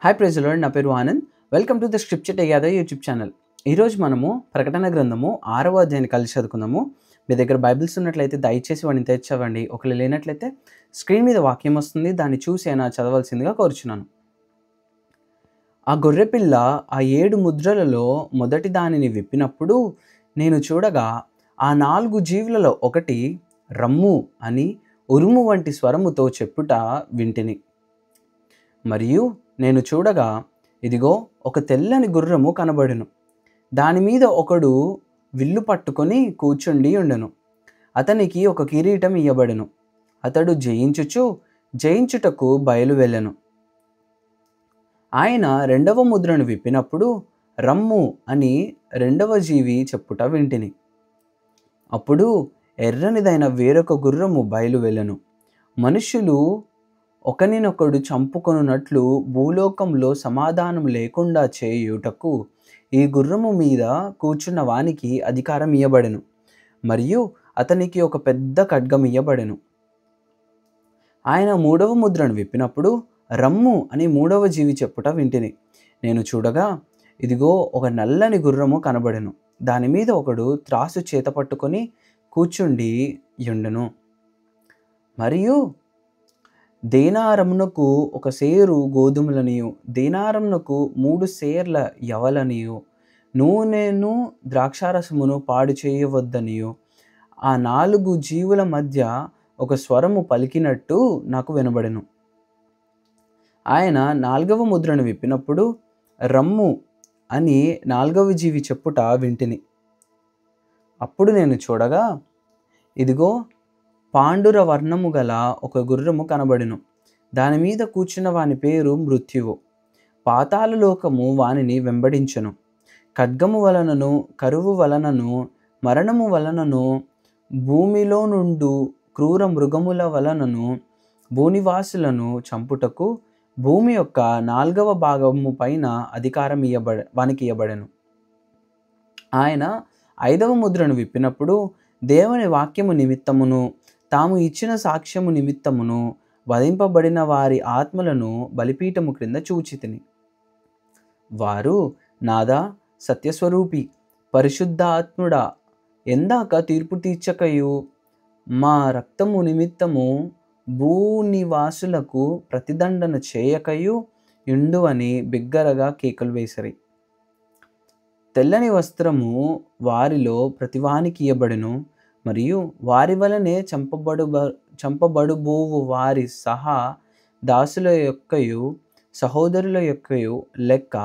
Hi praise lord, నా పేరు Anand. Welcome to the scripture together YouTube channel. ఈరోజు మనము ప్రకటన గ్రంథము 6వ అధ్యాయాన్ని కలిసి చదువుకుందాము. మీ దగ్గర బైబిల్స్ ఉన్నట్లయితే దయచేసి వాటిని తెచ్చవండి. ఒకవేళ లేనట్లయితే స్క్రీన్ మీద వాక్యం వస్తుంది, దాన్ని చూసి అయినా చదవాల్సిందిగా కోరుచున్నాను. ఆ గొర్రెపిల్ల ఆ 7 ముద్రలలో మొదటి దానిని విప్పినప్పుడు నేను చూడగా ఆ 4 జీవులలో ఒకటి రమ్ము అని ఉరుము వంటి స్వరముతో చెప్పుట వింటిని. మరియు నేను చూడగా ఇదిగో ఒక తెల్లని గుర్రము కనబడెను. దాని మీద ఒకడు విల్లు పట్టుకొని కూర్చుండి ఉండెను. అతనికి ఒక కిరీటం ఇయ్యబడెను. అతడు జయించుటకు బయలు వెళ్ళెను. ఆయన 2వ ముద్రను విప్పినప్పుడు రమ్ము అని 2వ జీవి చెప్పుట వింటిని. అప్పుడు ఎర్రనిదైన వేరొక గుర్రము బయలు వెళ్ళెను. మనుష్యులు ఒకనినొకడు చంపుకొనున్నట్లు భూలోకంలో సమాధానం లేకుండా చేయుటకు ఈ గుర్రము మీద కూర్చున్న వానికి అధికారం ఇయ్యబడెను. మరియు అతనికి ఒక పెద్ద ఖడ్గం ఇయ్యబడెను. ఆయన 3వ ముద్రను విప్పినప్పుడు రమ్ము అని 3వ జీవి చెప్పుట వింటిని. నేను చూడగా ఇదిగో ఒక నల్లని గుర్రము కనబడెను. దాని మీద ఒకడు త్రాసు చేత పట్టుకొని కూర్చుండి యుండెను. మరియు దేనారమునకు ఒక సేరు గోధుమలనియు, దేనారమునకు 3 సేర్ల యవలనియు, నూనెను ద్రాక్షారసమును పాడు చేయవద్దనియు ఆ 4 జీవుల మధ్య ఒక స్వరము పలికినట్టు నాకు వినబడెను. ఆయన 4వ ముద్రను విప్పినప్పుడు రమ్ము అని 4వ జీవి చెప్పుట వింటిని. అప్పుడు నేను చూడగా ఇదిగో పాండుర వర్ణము గల ఒక గుర్రము కనబడెను. దాని మీద కూర్చున్న వాని పేరు మృత్యువు. పాతాళ లోకము వానిని వెంబడించెను. ఖడ్గము వలనను, కరువు వలనను, మరణము వలనను, భూమిలో నుండు క్రూర మృగముల వలనను భూనివాసులను చంపుటకు భూమి యొక్క 4వ భాగము పైన అధికారం వానికి ఇయ్యబడెను. ఆయన 5వ ముద్రను విప్పినప్పుడు దేవుని వాక్యము నిమిత్తమును తాము ఇచ్చిన సాక్ష్యము నిమిత్తమును వధింపబడిన వారి ఆత్మలను బలిపీఠము క్రింద చూచితిని. వారు నాదా సత్యస్వరూపి పరిశుద్ధాత్ముడా, ఎందాక తీర్పు తీర్చకయు మా రక్తము నిమిత్తము భూనివాసులకు ప్రతిదండన చేయకయు యుండు అని బిగ్గరగా కేకలు వేసిరి. తెల్లని వస్త్రము వారిలో ప్రతివానికి ఇయ్యబడెను. మరియు వారి వలనే చంపబడుబోవు వారి సహా దాసుల యొక్కయు సహోదరుల యొక్కయు లెక్క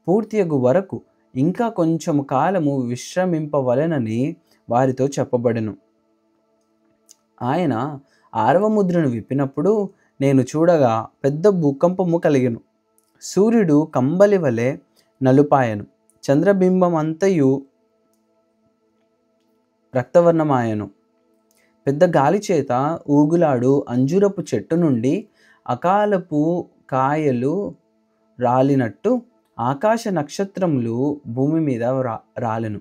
పూర్తియగు వరకు ఇంకా కొంచెము కాలము విశ్రమింపవలెనని వారితో చెప్పబడెను. ఆయన 6వ ముద్రను విప్పినప్పుడు నేను చూడగా పెద్ద భూకంపము కలిగెను. సూర్యుడు కంబలి వలె నలుపాయను. చంద్రబింబమంతయు రక్తవర్ణమాయను. పెద్ద గాలి చేత ఊగులాడు అంజూరపు చెట్టు నుండి అకాలపు కాయలు రాలినట్టు ఆకాశ నక్షత్రములు భూమి మీద రాలెను.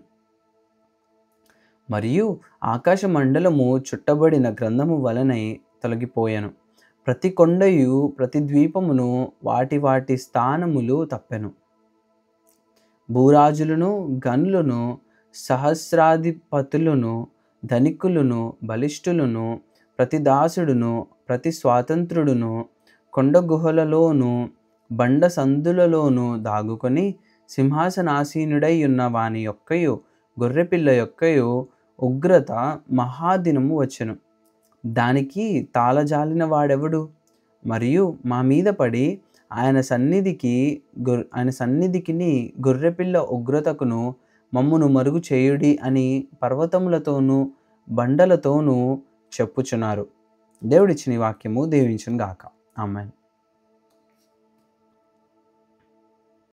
మరియు ఆకాశ మండలము చుట్టబడిన గ్రంథము వలనే తొలగిపోయాను. ప్రతి కొండయు ప్రతి ద్వీపమును వాటి వాటి స్థానములు తప్పెను. భూరాజులను, గనులను, సహస్రాధిపతులను, ధనికులను, బలిష్ఠులను, ప్రతి దాసుడును, ప్రతి స్వాతంత్రుడును కొండ గుహలలోను బండ సందులలోను దాగుకొని సింహాసనాసీనుడై ఉన్న వాని యొక్కయు గొర్రెపిల్ల యొక్కయు ఉగ్రత మహాదినము వచ్చెను. దానికి తాళజాలిన వాడెవడు? మరియు మా మీద పడి ఆయన సన్నిధికిని గొర్రెపిల్ల ఉగ్రతకును మమ్మును మరుగు చేయుడి అని పర్వతములతోనూ బండలతోనూ చెప్పుచున్నారు. దేవుడిచ్చిన వాక్యము దీవించును గాక. ఆమేన్.